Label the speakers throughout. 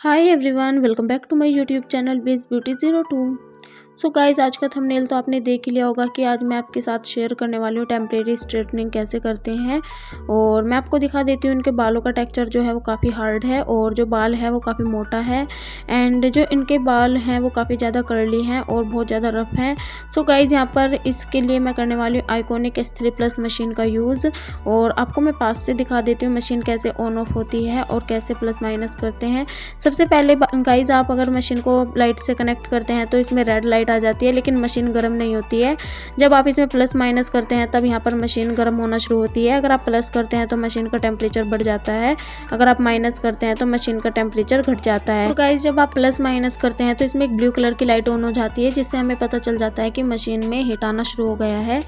Speaker 1: Hi everyone, welcome back to my YouTube channel base beauty 02। So guys, आज का thumbnail तो आपने देख ही लिया होगा कि आज मैं आपके साथ शेयर करने वाली हूँ टेम्परेरी स्ट्रेटनिंग कैसे करते हैं। और मैं आपको दिखा देती हूँ इनके बालों का टेक्सचर जो है वो काफ़ी हार्ड है और जो बाल है वो काफ़ी मोटा है एंड जो इनके बाल हैं वो काफ़ी ज़्यादा कर्ली हैं और बहुत ज़्यादा रफ हैं। सो गाइज, यहाँ पर इसके लिए मैं करने वाली हूँ आइकॉनिक S3+ मशीन का यूज़। और आपको मैं पास से दिखा देती हूँ मशीन कैसे ऑन ऑफ होती है और कैसे प्लस माइनस करते हैं। सबसे पहले गाइज, आप अगर मशीन को लाइट से कनेक्ट करते हैं तो इसमें रेड लाइट आ जाती है, लेकिन मशीन गर्म नहीं होती है। जब आप इसमें प्लस माइनस करते हैं तब यहाँ पर मशीन गर्म होना शुरू होती है। अगर आप प्लस करते हैं तो मशीन का टेम्परेचर बढ़ जाता है, अगर आप माइनस करते हैं तो मशीन का टेम्परेचर घट जाता है। तो गाइस, जब आप प्लस माइनस करते हैं तो इसमें एक ब्लू कलर की लाइट ऑन हो जाती है, जिससे हमें पता चल जाता है कि मशीन में हीट आना शुरू हो गया है।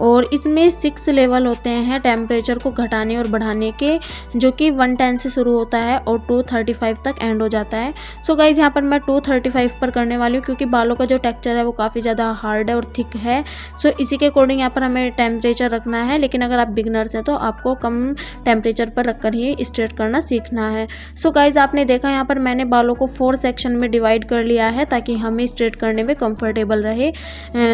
Speaker 1: और इसमें 6 लेवल होते हैं टेम्परेचर को घटाने और बढ़ाने के, जो कि 110 से शुरू होता है और 235 तक एंड हो जाता है। सो गाइज, यहाँ पर मैं 235 पर करने वाली हूँ क्योंकि बालों का जो टेक्सचर है वो काफ़ी ज़्यादा हार्ड है और थिक है। सो इसी के अकॉर्डिंग यहाँ पर हमें टेम्परेचर रखना है, लेकिन अगर आप बिगनर्स हैं तो आपको कम टेम्परेचर पर रखकर ही स्ट्रेट करना सीखना है। सो गाइज, आपने देखा यहाँ पर मैंने बालों को 4 सेक्शन में डिवाइड कर लिया है ताकि हमें स्ट्रेट करने में कंफर्टेबल रहे।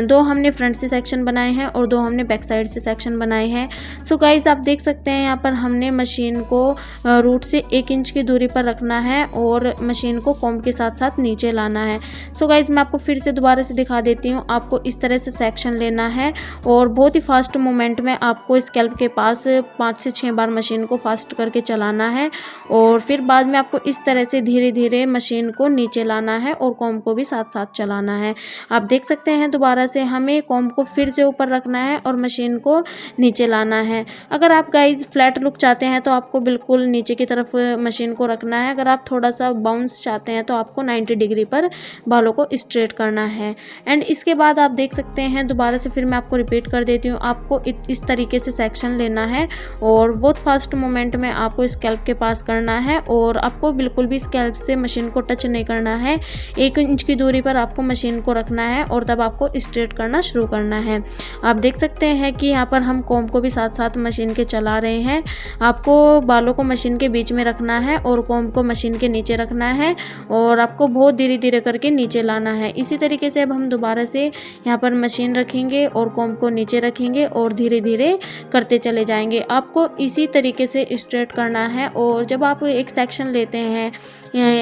Speaker 1: 2 हमने फ्रंट से सेक्शन बनाए हैं और 2 हमने बैक साइड से सेक्शन बनाए हैं। सो गाइज, आप देख सकते हैं यहाँ पर हमने मशीन को रूट से 1 इंच की दूरी पर रखना है और मशीन को कॉम्ब के साथ साथ नीचे लाना है। सो गाइज, मैं आपको फिर से दोबारा से दिखा देती हूँ। आपको इस तरह से सेक्शन लेना है और बहुत ही फास्ट मोमेंट में आपको स्कैल्प के पास 5 से 6 बार मशीन को फास्ट करके चलाना है और फिर बाद में आपको इस तरह से धीरे धीरे मशीन को नीचे लाना है और कॉम्ब को भी साथ साथ चलाना है। आप देख सकते हैं दोबारा से हमें कॉम्ब को फिर से ऊपर रखना है और मशीन को नीचे लाना है। अगर आप गाइज फ्लैट लुक चाहते हैं तो आपको बिल्कुल नीचे की तरफ मशीन को रखना है। अगर आप थोड़ा सा बाउंस चाहते हैं तो आपको 90 डिग्री पर बालों को स्ट्रेट करना है। एंड इसके बाद आप देख सकते हैं दोबारा से फिर मैं आपको रिपीट कर देती हूँ, आपको इस तरीके से सेक्शन लेना है और बहुत फास्ट मोमेंट में आपको स्कैल्प के पास करना है और आपको बिल्कुल भी स्कैल्प से मशीन को टच नहीं करना है। 1 इंच की दूरी पर आपको मशीन को रखना है और तब आपको स्ट्रेट करना शुरू करना है। आप देख सकते हैं कि यहाँ पर हम कॉम्ब को भी साथ साथ मशीन के चला रहे हैं। आपको बालों को मशीन के बीच में रखना है और कॉम्ब को मशीन के नीचे रखना है और आपको बहुत धीरे धीरे करके नीचे लाना है। इसी तरीके से अब हम दोबारा से यहाँ पर मशीन रखेंगे और कॉम्ब को नीचे रखेंगे और धीरे धीरे करते चले जाएंगे। आपको इसी तरीके से स्ट्रेट करना है। और जब आप एक सेक्शन लेते हैं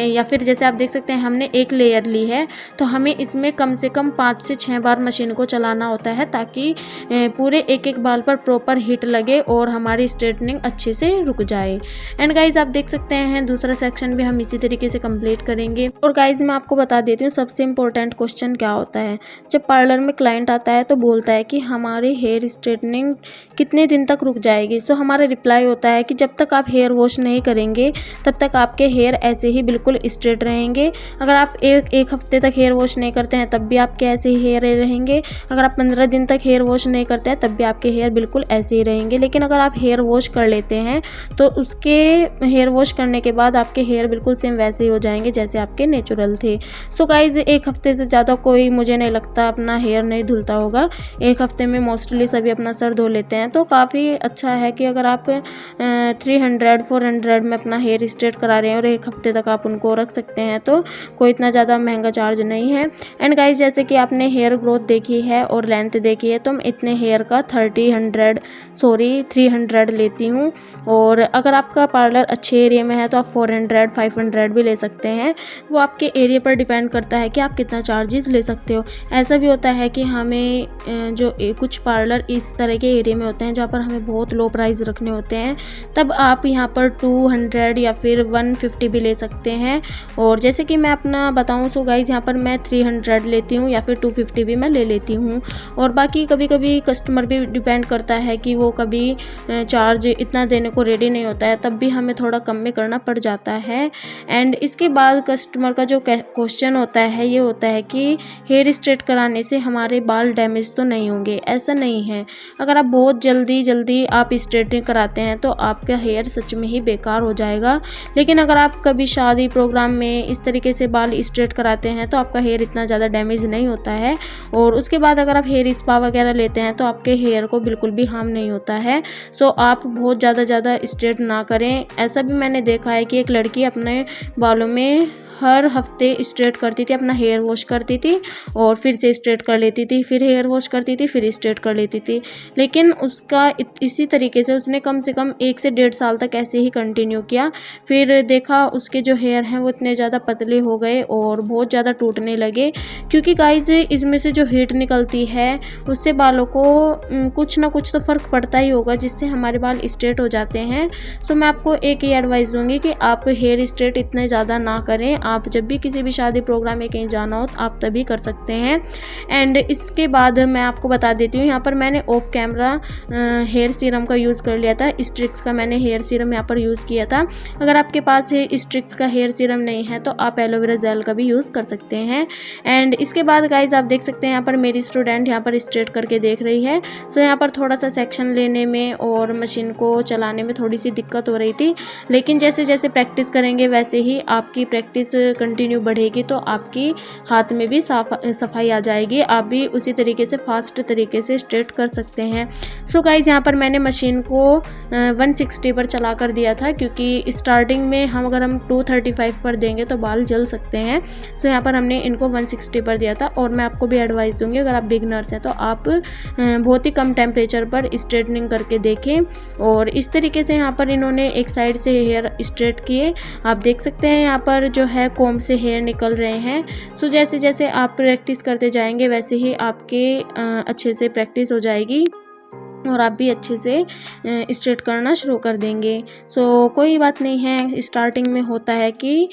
Speaker 1: या फिर जैसे आप देख सकते हैं हमने एक लेयर ली है, तो हमें इसमें कम से कम 5 से 6 बार मशीन को चलाना होता है ताकि पूरे एक एक बाल पर प्रॉपर हीट लगे और हमारी स्ट्रेटनिंग अच्छे से रुक जाए। एंड गाइज, आप देख सकते हैं दूसरा सेक्शन भी हम इसी तरीके से कंप्लीट करेंगे। और गाइज, मैं आपको बता देती हूँ सबसे इम्पोर्टेंट क्वेश्चन क्या होता है। जब पार्लर में क्लाइंट आता है तो बोलता है कि हमारी हेयर स्ट्रेटनिंग कितने दिन तक रुक जाएगी। सो हमारा रिप्लाई होता है कि जब तक आप हेयर वॉश नहीं करेंगे तब तक आपके हेयर ऐसे ही बिल्कुल स्ट्रेट रहेंगे। अगर आप एक हफ्ते तक हेयर वॉश नहीं करते हैं तब भी आपके ऐसे ही हेयर रहेंगे। अगर आप 15 दिन तक हेयर वॉश नहीं करते हैं तब भी आपके हेयर बिल्कुल ऐसे ही रहेंगे। लेकिन अगर आप हेयर वॉश कर लेते हैं तो उसके हेयर वॉश करने के बाद आपके हेयर बिल्कुल सेम वैसे ही हो जाएंगे जैसे आपके नेचुरल थे। सो गाइज, 1 हफ्ते से ज़्यादा कोई मुझे नहीं लगता अपना हेयर नहीं धुलता होगा। 1 हफ्ते में मोस्टली सभी अपना सर धो लेते हैं। तो काफ़ी अच्छा है कि अगर आप 300-400 में अपना हेयर स्ट्रेट करा रहे हैं और 1 हफ्ते तक आप उनको रख सकते हैं तो कोई इतना ज़्यादा महंगा चार्ज नहीं है। एंड गाइज, जैसे कि आपने हेयर ग्रोथ देखी है और लेंथ देखी है तो मैं इतने हेयर का 300 लेती हूँ। और अगर आपका पार्लर अच्छे एरिया में है तो आप 400-500 भी ले सकते हैं। वो आपके एरिया पर डिपेंड करता है कि आप कितना चार्जेस ले सकते हो। ऐसा भी होता है कि हमें कुछ पार्लर इस तरह के एरिया में होते हैं जहाँ पर हमें बहुत लो प्राइस रखने होते हैं, तब आप यहाँ पर 200 या फिर 150 भी ले सकते हैं। और जैसे कि मैं अपना बताऊँ सो गाइज, यहाँ पर मैं 300 लेती हूँ या फिर 250 भी मैं ले लेती हूँ। और बाकी कभी कभी कस्टमर भी डिपेंड करता है कि वो कभी चार्ज इतना देने को रेडी नहीं होता है, तब भी हमें थोड़ा कम में करना पड़ जाता है। एंड इसके बाद कस्टमर का जो क्वेश्चन होता है ये होता है कि हेयर स्ट्रेट कराने से हमारे बाल डैमेज तो नहीं होंगे। ऐसा नहीं है। अगर आप बहुत जल्दी आप स्ट्रेटिंग कराते हैं तो आपका हेयर सच में ही बेकार हो जाएगा। लेकिन अगर आप कभी शादी प्रोग्राम में इस तरीके से बाल स्ट्रेट कराते हैं तो आपका हेयर इतना ज़्यादा डैमेज नहीं होता है। और उसके बाद अगर आप हेयर स्पा वगैरह लेते हैं तो आपके हेयर को बिल्कुल भी हार्म नहीं होता है। सो आप बहुत ज़्यादा स्ट्रेट ना करें। ऐसा भी मैंने देखा है कि एक लड़की अपने बालों में हर हफ्ते स्ट्रेट करती थी, अपना हेयर वॉश करती थी और फिर से स्ट्रेट कर लेती थी, फिर हेयर वॉश करती थी, फिर स्ट्रेट कर लेती थी। लेकिन उसका इसी तरीके से उसने कम से कम 1 से 1.5 साल तक ऐसे ही कंटिन्यू किया। फिर देखा उसके जो हेयर हैं वो इतने ज़्यादा पतले हो गए और बहुत ज़्यादा टूटने लगे, क्योंकि गाइज इसमें से जो हीट निकलती है उससे बालों को कुछ ना कुछ तो फ़र्क पड़ता ही होगा, जिससे हमारे बाल स्ट्रेट हो जाते हैं। सो मैं आपको एक ही एडवाइस दूंगी कि आप हेयर स्ट्रेट इतने ज़्यादा ना करें। आप जब भी किसी भी शादी प्रोग्राम में कहीं जाना हो तो आप तभी कर सकते हैं। एंड इसके बाद मैं आपको बता देती हूँ, यहाँ पर मैंने ऑफ कैमरा हेयर सीरम का यूज़ कर लिया था। स्ट्रिक्स का मैंने हेयर सीरम यहाँ पर यूज़ किया था। अगर आपके पास स्ट्रिक्स का हेयर सीरम नहीं है तो आप एलोवेरा जेल का भी यूज़ कर सकते हैं। एंड इसके बाद गाइज आप देख सकते हैं यहाँ पर मेरी स्टूडेंट यहाँ पर स्ट्रेट करके देख रही है। सो यहाँ पर थोड़ा सा सेक्शन लेने में और मशीन को चलाने में थोड़ी सी दिक्कत हो रही थी, लेकिन जैसे जैसे प्रैक्टिस करेंगे वैसे ही आपकी प्रैक्टिस कंटिन्यू बढ़ेगी तो आपकी हाथ में भी सफाई आ जाएगी। आप भी उसी तरीके से फास्ट तरीके से स्ट्रेट कर सकते हैं। सो गाइज यहाँ पर मैंने मशीन को 160 पर चला कर दिया था, क्योंकि स्टार्टिंग में अगर हम 235 पर देंगे तो बाल जल सकते हैं। सो यहाँ पर हमने इनको 160 पर दिया था। और मैं आपको भी एडवाइस दूंगी, अगर आप बिगनर्स हैं तो आप बहुत ही कम टेम्परेचर पर स्ट्रेटनिंग करके देखें। और इस तरीके से यहाँ पर इन्होंने एक साइड से हेयर स्ट्रेट किए। आप देख सकते हैं यहाँ पर जो है कोम से हेयर निकल रहे हैं। सो जैसे जैसे आप प्रैक्टिस करते जाएंगे वैसे ही आपके अच्छे से प्रैक्टिस हो जाएगी और आप भी अच्छे से स्ट्रेट करना शुरू कर देंगे। सो कोई बात नहीं है, स्टार्टिंग में होता है कि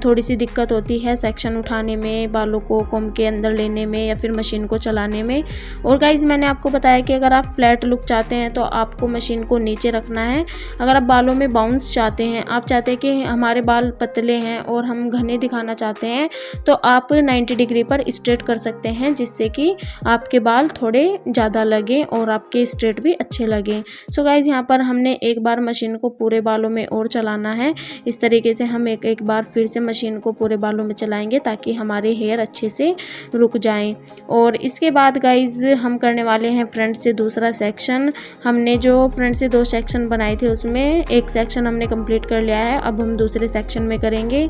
Speaker 1: थोड़ी सी दिक्कत होती है सेक्शन उठाने में, बालों को कोम के अंदर लेने में या फिर मशीन को चलाने में। और गाइज मैंने आपको बताया कि अगर आप फ्लैट लुक चाहते हैं तो आपको मशीन को नीचे रखना है। अगर आप बालों में बाउंस चाहते हैं, आप चाहते हैं कि हमारे बाल पतले हैं और हम घने दिखाना चाहते हैं, तो आप 90 डिग्री पर स्ट्रेट कर सकते हैं, जिससे कि आपके बाल थोड़े ज़्यादा लगें और आपके स्ट्रेट भी अच्छे लगे। सो गाइज यहाँ पर हमने एक बार मशीन को पूरे बालों में और चलाना है। इस तरीके से हम एक बार फिर से मशीन को पूरे बालों में चलाएंगे ताकि हमारे हेयर अच्छे से रुक जाएं। और इसके बाद गाइज हम करने वाले हैं फ्रंट से दूसरा सेक्शन। हमने जो फ्रंट से 2 सेक्शन बनाए थे उसमें एक सेक्शन हमने कंप्लीट कर लिया है, अब हम दूसरे सेक्शन में करेंगे।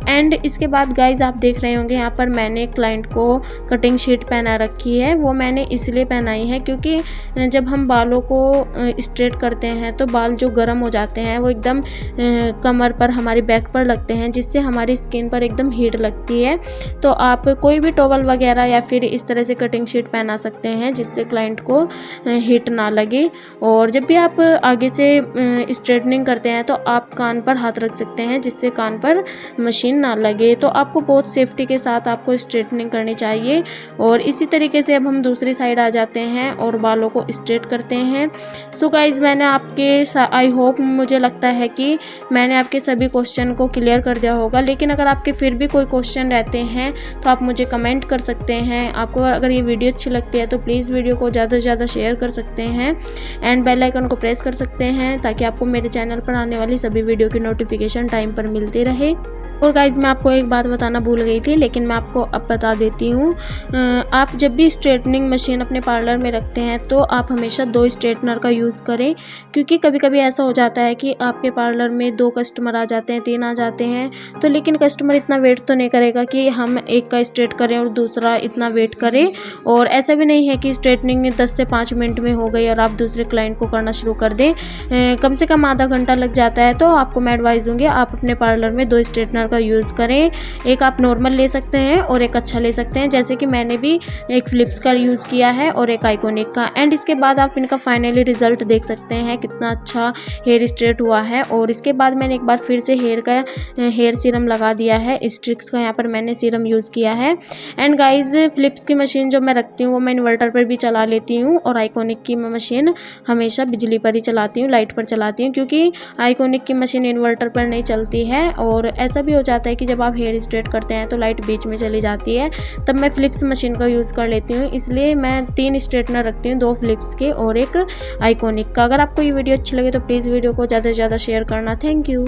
Speaker 1: एंड इसके बाद गाइज आप देख रहे होंगे यहाँ पर मैंने क्लाइंट को कटिंग शीट पहना रखी है। वो मैंने इसलिए पहनाई है क्योंकि जब हम बालों को स्ट्रेट करते हैं तो बाल जो गर्म हो जाते हैं वो एकदम कमर पर, हमारी बैक पर लगते हैं, जिससे हमारी स्किन पर एकदम हीट लगती है। तो आप कोई भी टॉवल वगैरह या फिर इस तरह से कटिंग शीट पहना सकते हैं जिससे क्लाइंट को हीट ना लगे। और जब भी आप आगे से स्ट्रेटनिंग करते हैं तो आप कान पर हाथ रख सकते हैं जिससे कान पर मशीन ना लगे। तो आपको बहुत सेफ्टी के साथ आपको स्ट्रेटनिंग करनी चाहिए। और इसी तरीके से अब हम दूसरी साइड आ जाते हैं और बालों को स्ट्रेट करते हैं। सो गाइज मैंने आई होप, मुझे लगता है कि मैंने आपके सभी क्वेश्चन को क्लियर कर दिया होगा। लेकिन अगर आपके फिर भी कोई क्वेश्चन रहते हैं तो आप मुझे कमेंट कर सकते हैं। आपको अगर ये वीडियो अच्छी लगती है तो प्लीज़ वीडियो को ज़्यादा से ज़्यादा शेयर कर सकते हैं एंड बेल आइकन को प्रेस कर सकते हैं ताकि आपको मेरे चैनल पर आने वाली सभी वीडियो की नोटिफिकेशन टाइम पर मिलती रहे। और गाइज मैं आपको एक बात बताना भूल गई थी, लेकिन मैं आपको अब बता देती हूँ। आप जब भी स्ट्रेटनिंग मशीन अपने पार्लर में रखते हैं तो आप हमेशा 2 स्ट्रेटनर का यूज़ करें, क्योंकि कभी कभी ऐसा हो जाता है कि आपके पार्लर में 2 कस्टमर आ जाते हैं, 3 आ जाते हैं, तो लेकिन कस्टमर इतना वेट तो नहीं करेगा कि हम एक का स्ट्रेट करें और दूसरा इतना वेट करे। और ऐसा भी नहीं है कि स्ट्रेटनिंग 10 से 5 मिनट में हो गई और आप दूसरे क्लाइंट को करना शुरू कर दें। कम से कम आधा घंटा लग जाता है। तो आपको मैं एडवाइस दूंगी आप अपने पार्लर में 2 स्ट्रेटनर का यूज़ करें। एक आप नॉर्मल ले सकते हैं और एक अच्छा ले सकते हैं, जैसे कि मैंने भी एक फिलिप्स का यूज़ किया है और एक आइकॉनिक का। एंड इसके बाद आप इनका फाइनली रिजल्ट देख सकते हैं कितना अच्छा हेयर स्ट्रेट हुआ है। और इसके बाद मैंने एक बार फिर से हेयर सीरम लगा दिया है। स्ट्रिक्स का यहाँ पर मैंने सीरम यूज़ किया है। एंड गाइज फिलिप्स की मशीन जो मैं रखती हूँ वो मैं इन्वर्टर पर भी चला लेती हूँ और आइकॉनिक की मशीन हमेशा बिजली पर ही चलाती हूँ, लाइट पर चलाती हूँ, क्योंकि आइकॉनिक की मशीन इन्वर्टर पर नहीं चलती है। और ऐसा भी हो जाता है कि जब आप हेयर स्ट्रेट करते हैं तो लाइट बीच में चली जाती है, तब मैं फिलिप्स मशीन का यूज़ कर लेती हूँ। इसलिए मैं 3 स्ट्रेटनर रखती हूँ, 2 फिलिप्स के और एक आइकॉनिक का। अगर आपको ये वीडियो अच्छी लगे तो प्लीज़ वीडियो को ज़्यादा से ज़्यादा शेयर करना। Thank you.